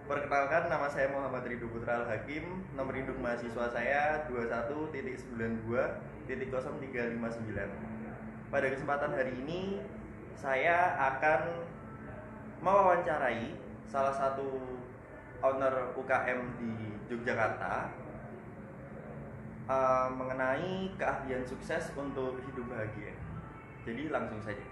Perkenalkan, nama saya Muhammad Ridho Putra Al-Hakim. Nomor induk mahasiswa saya 21.92.0359. Pada kesempatan hari ini, saya akan mewawancarai salah satu owner UKM di Yogyakarta mengenai keahlian sukses untuk hidup bahagia. Jadi langsung saja.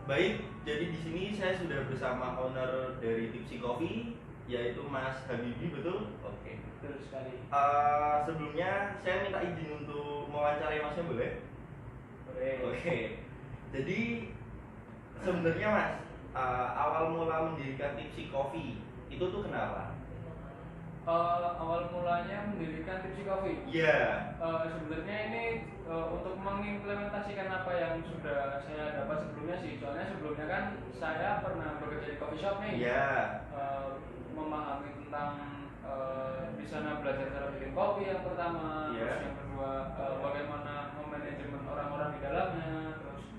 Baik, jadi di sini saya sudah bersama owner dari Tipsy Coffee, yaitu Mas Habibi, betul? Oke. Betul sekali. Sebelumnya saya minta izin untuk mewawancarai Masnya, boleh? Boleh. Oke. Jadi sebenarnya Mas, awal mula mendirikan Tipsy Coffee itu tuh kenapa? Awal mulanya mendirikan Tipsy Coffee. Iya. Sebenarnya ini untuk mengimplementasikan apa yang sudah saya dapat sebelumnya sih. Soalnya sebelumnya kan saya pernah bekerja di coffee shop nih. Iya. Memahami tentang di sana belajar cara bikin kopi yang pertama, Iya. terus yang kedua bagaimana memanajemen orang-orang di dalamnya, terus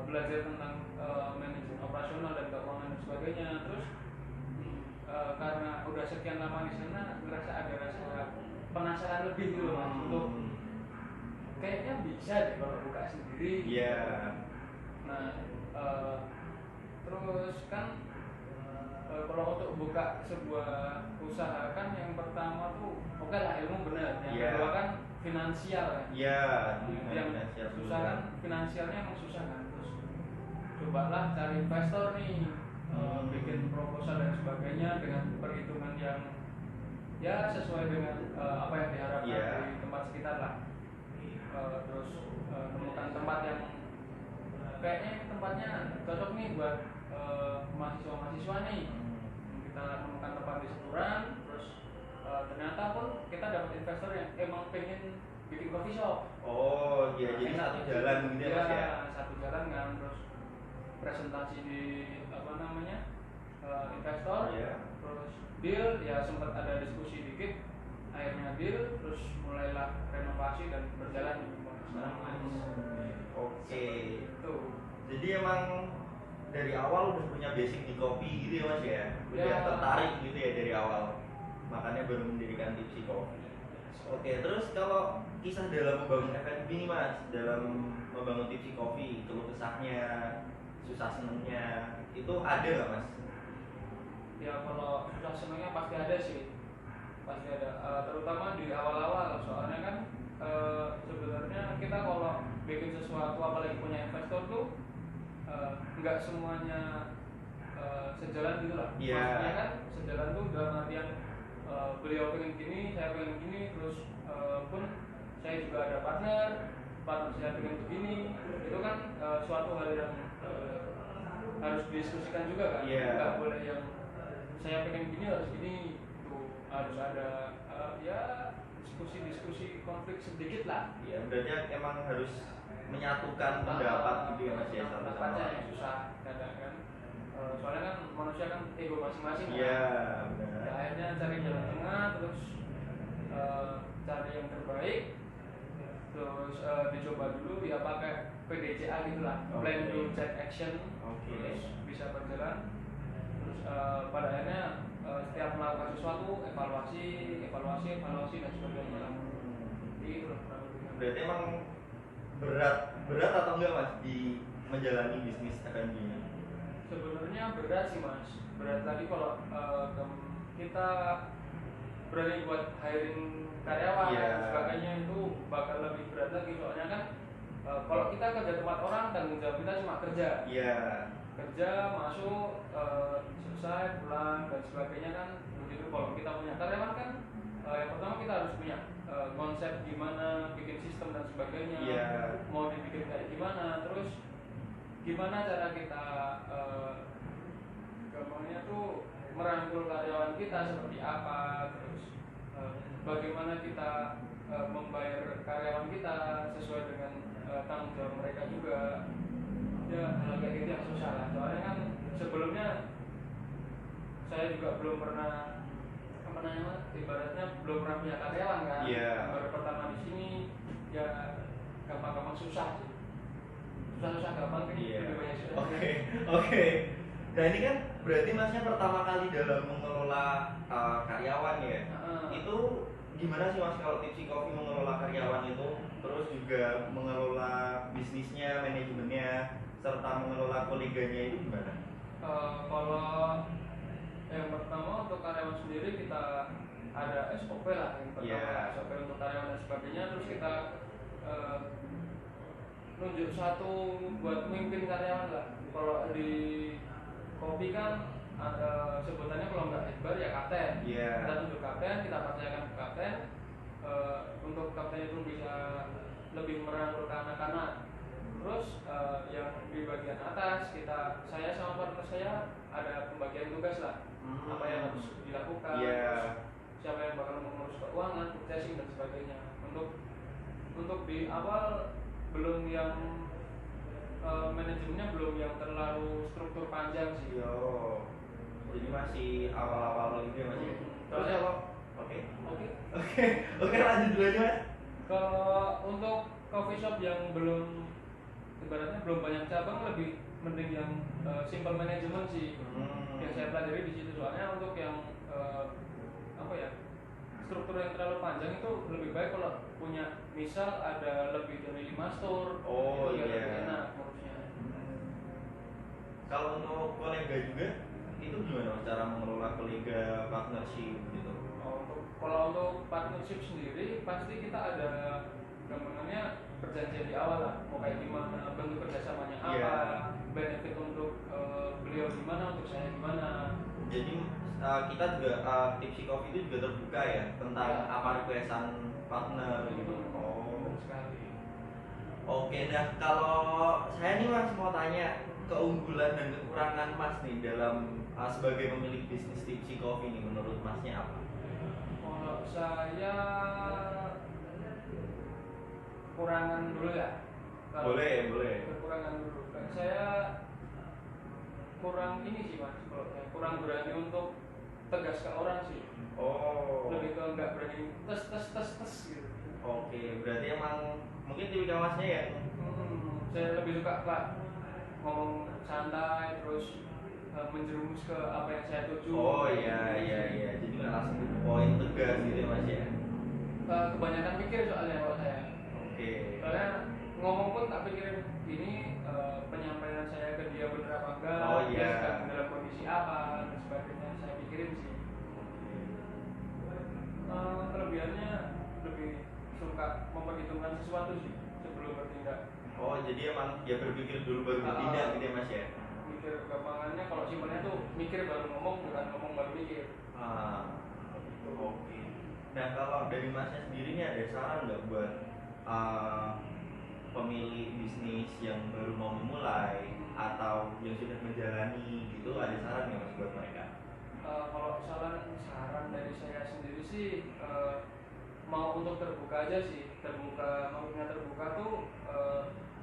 belajar tentang manajemen operasional dan keuangan dan sebagainya. Terus karena udah sekian lama di sana ngerasa ada rasa penasaran lebih gitu Mas, untuk kayaknya bisa deh kalau buka sendiri. Iya. Nah terus kan kalau untuk buka sebuah usaha kan yang pertama tuh oke lah ilmu benar, yang Iya. kedua kan finansial kan. Iya. Yang finansial susah kan finansialnya emang susah kan. Terus cobalah cari investor nih, bikin proposal dan sebagainya dengan perhitungan yang ya sesuai dengan apa yang diharapkan Iya. dari tempat sekitar lah. Terus menemukan tempat yang kayaknya ini tempatnya cocok nih buat mahasiswa-mahasiswa nih. Kita menemukan tempat di Seturan, terus ternyata pun kita dapat investor yang emang pengen bikin coffee shop. Oh, iya, jadi satu jalan gitu ya Mas ya? Satu jalan kan. Terus presentasi di investor, terus deal, ya sempat ada diskusi dikit, akhirnya deal, terus mulailah renovasi dan berjalan sekarang. Oke. Itu. Jadi emang dari awal udah punya basic di kopi gitu ya Mas ya? Udah Ya. tertarik gitu ya dari awal, makanya baru mendirikan Tipsy Coffee. Oke, terus kalau kisah dalam membangun F&B nih Mas, dalam membangun Tipsy Coffee, keluh kesahnya, susah senengnya, itu ada nggak Mas? Ya kalau susah senangnya pasti ada sih, pasti ada. Terutama di awal-awal, soalnya kan sebenarnya kita kalau bikin sesuatu apalagi punya investor tuh nggak semuanya sejalan gitu lah. Iya. Maksudnya kan sejalan tuh dalam artian beliau pengen gini, saya pengen gini, terus pun saya juga ada partner saya pengen begini. Itu kan suatu hal yang harus didiskusikan juga kan. Iya. Nggak boleh yang saya pengen gini harus gini, tuh harus ada ya diskusi konflik sedikit lah. Iya, berarti emang harus menyatukan pendapat gitu ya Mas ya, satu sama Pendapatnya yang lain. susah kadang kan. Soalnya kan manusia kan ego masing-masing. Iya, kan? benar. Ya, akhirnya cari jalan tengah, terus cari yang terbaik, terus dicoba dulu ya pakai PDCA gitulah, plan do check action, terus bisa berjalan. Terus pada akhirnya setiap melakukan sesuatu evaluasi dan sebagainya. Itu kurang lebih. Berarti emang berat berat atau enggak mas di menjalani bisnis F&B ini? Sebenarnya berat sih mas, berat lagi kalau kita berani buat hiring karyawan Iya. dan sebagainya, itu bakal lebih berat lagi. Soalnya kan kalau kita kerja tempat orang, tanggung jawab kita cuma kerja, Iya. kerja masuk, selesai pulang dan sebagainya kan begitu. Kalau kita punya karyawan kan yang pertama kita harus punya konsep gimana bikin sistem dan sebagainya, Iya. mau dibikin kayak gimana, terus gimana cara kita gampangnya tuh merangkul karyawan kita seperti apa, terus bagaimana kita membayar karyawan kita sesuai dengan tanggung jawab mereka juga. Ya hal kayak gitu yang susah lah. Soalnya kan sebelumnya saya juga belum pernah apa namanya, ibaratnya belum pernah punya karyawan kan. Iya. Baru pertama di sini ya gampang-gampang susah sih. Susah-susah gampang kan Iya. lebih banyak susah. Oke. Nah ini kan berarti masnya pertama kali dalam mengelola karyawan ya. Itu gimana sih mas kalau Tipsy Coffee mengelola karyawan itu, terus juga mengelola bisnisnya, manajemennya, serta mengelola koleganya itu gimana? Kalau yang pertama untuk karyawan sendiri kita ada SOP lah yang pertama. Yeah. SOP untuk karyawan dan sebagainya, terus kita nunjuk satu buat mimpin karyawan lah. Kalau di kopi kan ada sebutannya kalau nggak ekbar ya kapten. Yeah. Kita tunjuk kapten, kita percayakan ke kapten. Untuk kapten itu bisa lebih merangkul ke anak-anak. Terus yang di bagian atas saya sama partner saya ada pembagian tugas lah. Apa yang harus dilakukan, Yeah. siapa yang bakal mengurus keuangan, purchasing dan sebagainya. Untuk di awal belum yang manajemennya belum yang terlalu struktur panjang sih. Yo. Jadi masih awal-awal gitu ya mas ya. Terus Soalnya- kalau Oke lanjut dulu aja mas. Kalau untuk coffee shop yang belum ibaratnya belum banyak cabang, lebih mending yang simple management sih. Yang saya pelajari di situ. Soalnya untuk yang apa ya, struktur yang terlalu panjang itu lebih baik kalau punya misal ada lebih dari 5 store. Oh, itu ya iya. lebih enak ngurusnya. Kalau untuk kolega juga itu gimana mas cara mengelola kolega partnership gitu? Kalau untuk partnership sendiri pasti kita ada gambarannya, perjanjian di awal lah, mau kayak gimana, bentuk kerjasamanya apa, Iya. benefit untuk beliau gimana, untuk saya gimana. Jadi kita juga Tipsy Coffee itu juga terbuka ya tentang Iya. apa requestan partner gitu. Oh. Betul sekali. Oke, nah kalau saya nih mas mau tanya keunggulan dan kekurangan mas nih dalam sebagai pemilik bisnis Tipsy Coffee ini, menurut masnya apa? Kalau saya kekurangan dulu ya. Boleh. Kekurangan dulu. Saya kurang ini sih mas, kalau saya kurang berani untuk tegas ke orang sih. Oh. Lebih ke nggak berani tes gitu. Oke, berarti emang mungkin tipikal masnya ya. Saya lebih suka Pak ngomong santai, terus menjerumus ke apa yang saya tuju. Oh iya. Jadi nggak langsung to the point, tegas gitu ya mas ya. Kebanyakan pikir soalnya kalau saya. Oke. Soalnya ngomong pun tak pikirin ini penyampaian saya ke dia bener apa enggak, Oh, dia iya. sedang dalam kondisi apa dan sebagainya, saya pikirin sih. Kelebihannya lebih suka memperhitungkan sesuatu sih sebelum bertindak. Oh jadi emang ya berpikir dulu baru bertindak gitu ya mas ya. Mikir gampangannya, kalau simpelnya tuh mikir baru ngomong, bukan ngomong baru mikir. Oke. Nah kalau dari masnya sendiri nih ada saran nggak buat pemilik bisnis yang baru mau memulai atau yang sudah menjalani gitu, ada saran nggak mas buat mereka? Kalau saran dari saya sendiri sih mau untuk terbuka aja sih. Maksudnya terbuka tuh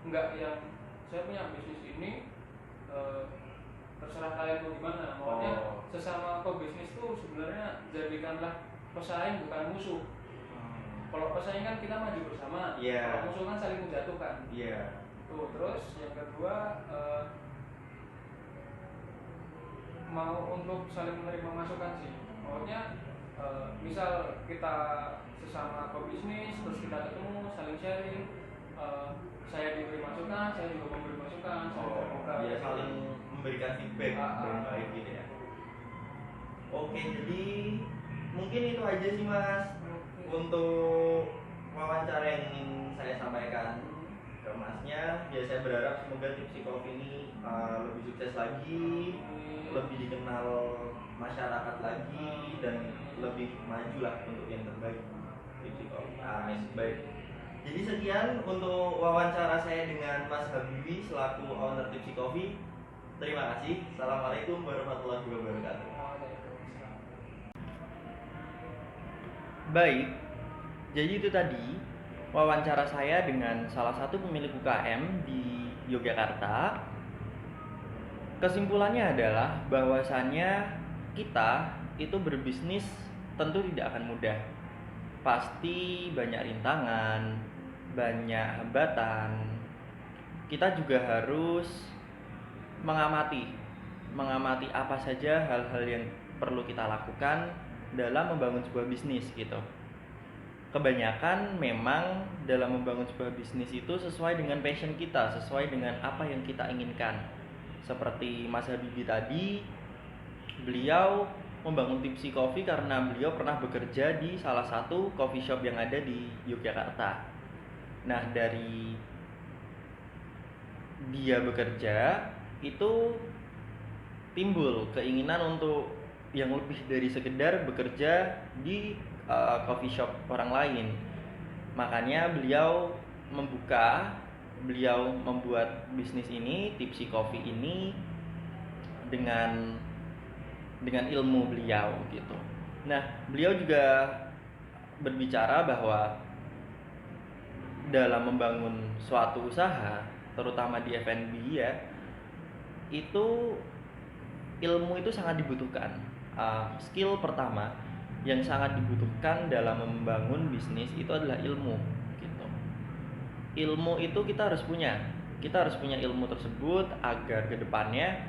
nggak yang saya punya bisnis ini terserah kalian mau gimana. Maksudnya sesama pebisnis tuh sebenarnya jadikanlah pesaing bukan musuh. Kalau pesaing kan kita maju bersama. Iya. Kalau musuh kan saling menjatuhkan. Iya. Tuh, terus yang kedua mau untuk saling menerima masukan sih. Pokoknya misal kita sesama pebisnis terus kita ketemu saling sharing, saya diberi masukan, saya juga memberi masukan, saling terbuka. Ya saling memberikan feedback dengan baik gitu ya. Oke, jadi mungkin itu aja sih Mas untuk wawancara yang ingin saya sampaikan ke Masnya. Ya saya berharap semoga Tipsy Coffee ini lebih sukses lagi, lebih dikenal masyarakat lagi, dan lebih maju lah untuk yang terbaik Tipsy Coffee. Baik. Jadi sekian untuk wawancara saya dengan Mas Habibie selaku owner Tipsy Coffee. Terima kasih. Assalamualaikum warahmatullahi wabarakatuh. Baik, jadi itu tadi wawancara saya dengan salah satu pemilik UKM di Yogyakarta. Kesimpulannya adalah bahwasannya kita itu berbisnis tentu tidak akan mudah. Pasti banyak rintangan, banyak hambatan. Kita juga harus mengamati apa saja hal-hal yang perlu kita lakukan dalam membangun sebuah bisnis gitu. Kebanyakan memang dalam membangun sebuah bisnis itu sesuai dengan passion kita, sesuai dengan apa yang kita inginkan. Seperti Mas Habibie tadi, beliau membangun Tipsy Coffee karena beliau pernah bekerja di salah satu coffee shop yang ada di Yogyakarta. Nah, dari dia bekerja itu timbul keinginan untuk yang lebih dari sekedar bekerja di coffee shop orang lain. Makanya beliau membuat bisnis ini, Tipsy Coffee ini dengan ilmu beliau gitu. Nah, beliau juga berbicara bahwa dalam membangun suatu usaha, terutama di F&B ya, itu ilmu itu sangat dibutuhkan. Skill pertama yang sangat dibutuhkan dalam membangun bisnis itu adalah ilmu gitu. Ilmu itu kita harus punya ilmu tersebut agar kedepannya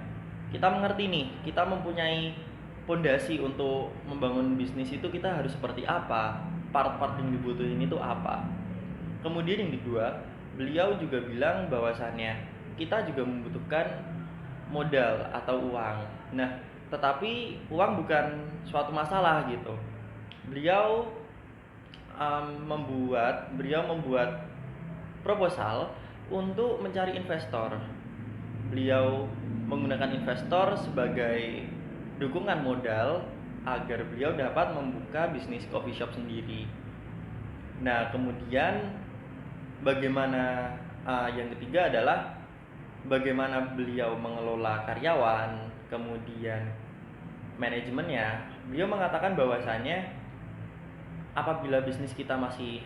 kita mengerti nih, kita mempunyai fondasi untuk membangun bisnis itu kita harus seperti apa, part-part yang dibutuhin itu apa. Kemudian yang kedua, beliau juga bilang bahwasannya kita juga membutuhkan modal atau uang. Nah, tetapi uang bukan suatu masalah gitu. Beliau membuat proposal untuk mencari investor. Beliau menggunakan investor sebagai dukungan modal agar beliau dapat membuka bisnis coffee shop sendiri. Nah, kemudian bagaimana yang ketiga adalah bagaimana beliau mengelola karyawan, kemudian manajemennya. Beliau mengatakan bahwasannya apabila bisnis kita masih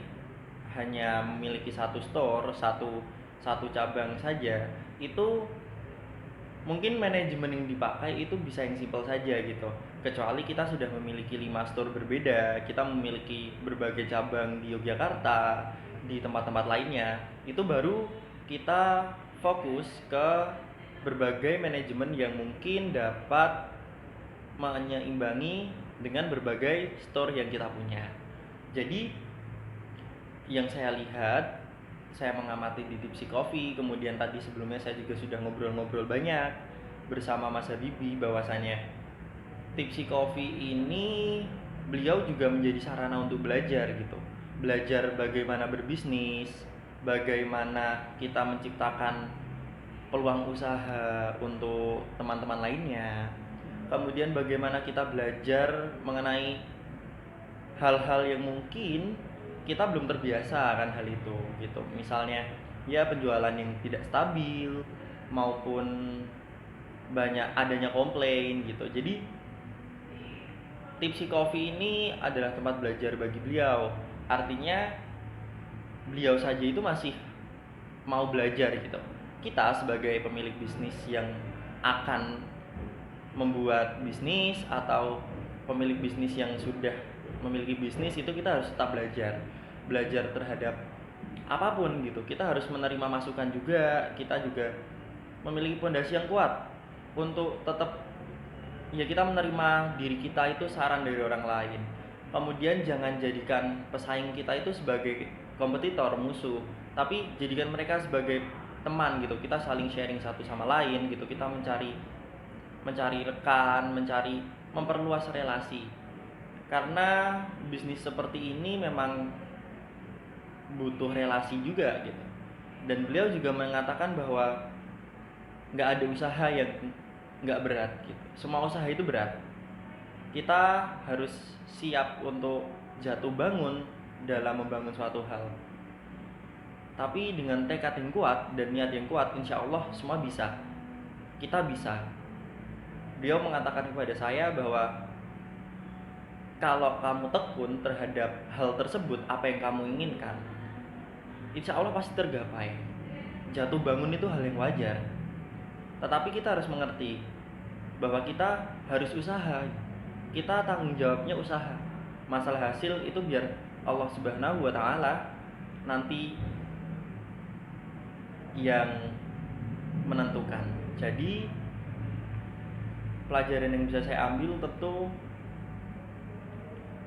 hanya memiliki satu store, satu cabang saja, itu mungkin manajemen yang dipakai itu bisa yang simpel saja gitu. Kecuali kita sudah memiliki 5 store berbeda, kita memiliki berbagai cabang di Yogyakarta, di tempat-tempat lainnya, itu baru kita fokus ke berbagai manajemen yang mungkin dapat menyeimbangi dengan berbagai store yang kita punya. Jadi yang saya lihat, saya mengamati di Tipsy Coffee, kemudian tadi sebelumnya saya juga sudah ngobrol-ngobrol banyak bersama Mas Habibie bahwasannya Tipsy Coffee ini beliau juga menjadi sarana untuk belajar gitu. Belajar bagaimana berbisnis, bagaimana kita menciptakan peluang usaha untuk teman-teman lainnya. Kemudian bagaimana kita belajar mengenai hal-hal yang mungkin kita belum terbiasa akan hal itu gitu. Misalnya ya penjualan yang tidak stabil maupun banyak adanya komplain gitu. Jadi Tipsy Coffee ini adalah tempat belajar bagi beliau. Artinya beliau saja itu masih mau belajar gitu. Kita sebagai pemilik bisnis yang akan membuat bisnis atau pemilik bisnis yang sudah memiliki bisnis itu kita harus tetap belajar terhadap apapun gitu. Kita harus menerima masukan juga, kita juga memiliki fondasi yang kuat untuk tetap ya kita menerima diri kita itu saran dari orang lain. Kemudian jangan jadikan pesaing kita itu sebagai kompetitor, musuh, tapi jadikan mereka sebagai teman gitu. Kita saling sharing satu sama lain gitu. Kita mencari rekan, memperluas relasi. Karena bisnis seperti ini memang butuh relasi juga gitu. Dan beliau juga mengatakan bahwa nggak ada usaha yang nggak berat gitu. Semua usaha itu berat. Kita harus siap untuk jatuh bangun dalam membangun suatu hal. Tapi dengan tekad yang kuat dan niat yang kuat, insya Allah semua bisa. Kita bisa. Beliau mengatakan kepada saya bahwa kalau kamu tekun terhadap hal tersebut, apa yang kamu inginkan, insya Allah pasti tergapai. Jatuh bangun itu hal yang wajar. Tetapi kita harus mengerti bahwa kita harus usaha. Kita tanggung jawabnya usaha. Masalah hasil itu biar Allah Subhanahu wa taala nanti yang menentukan. Jadi pelajaran yang bisa saya ambil tentu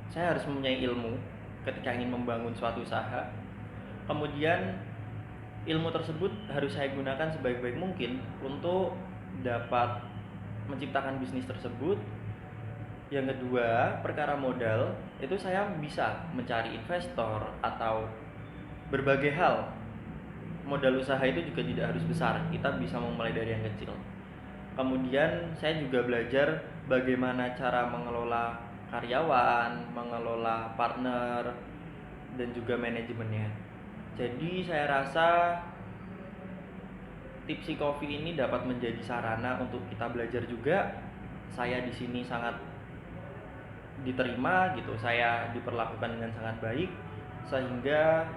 saya harus mempunyai ilmu ketika ingin membangun suatu usaha. Kemudian ilmu tersebut harus saya gunakan sebaik-baik mungkin untuk dapat menciptakan bisnis tersebut. Yang kedua, perkara modal, itu saya bisa mencari investor atau berbagai hal. Modal usaha itu juga tidak harus besar, kita bisa memulai dari yang kecil. Kemudian saya juga belajar bagaimana cara mengelola karyawan, mengelola partner, dan juga manajemennya. Jadi saya rasa Tipsy Coffee ini dapat menjadi sarana untuk kita belajar juga. Saya di sini sangat diterima gitu, saya diperlakukan dengan sangat baik, sehingga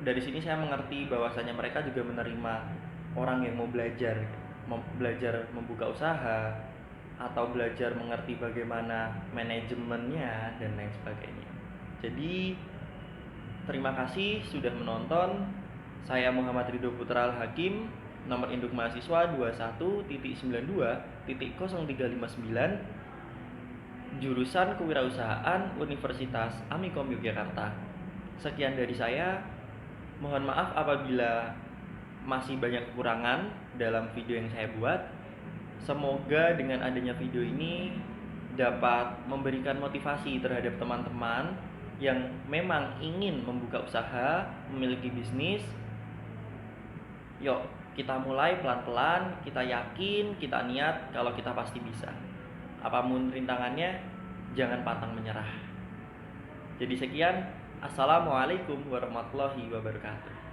dari sini saya mengerti bahwasanya mereka juga menerima orang yang mau belajar membuka usaha atau belajar mengerti bagaimana manajemennya dan lain sebagainya. Jadi terima kasih sudah menonton. Saya Muhammad Ridho Putra Al-Hakim, nomor induk mahasiswa 21.92.0359, jurusan Kewirausahaan Universitas Amikom Yogyakarta. Sekian dari saya. Mohon maaf apabila masih banyak kekurangan dalam video yang saya buat. Semoga dengan adanya video ini dapat memberikan motivasi terhadap teman-teman yang memang ingin membuka usaha, memiliki bisnis. Yuk, kita mulai pelan-pelan, kita yakin, kita niat kalau kita pasti bisa. Apapun rintangannya, jangan pantang menyerah. Jadi sekian, assalamualaikum warahmatullahi wabarakatuh.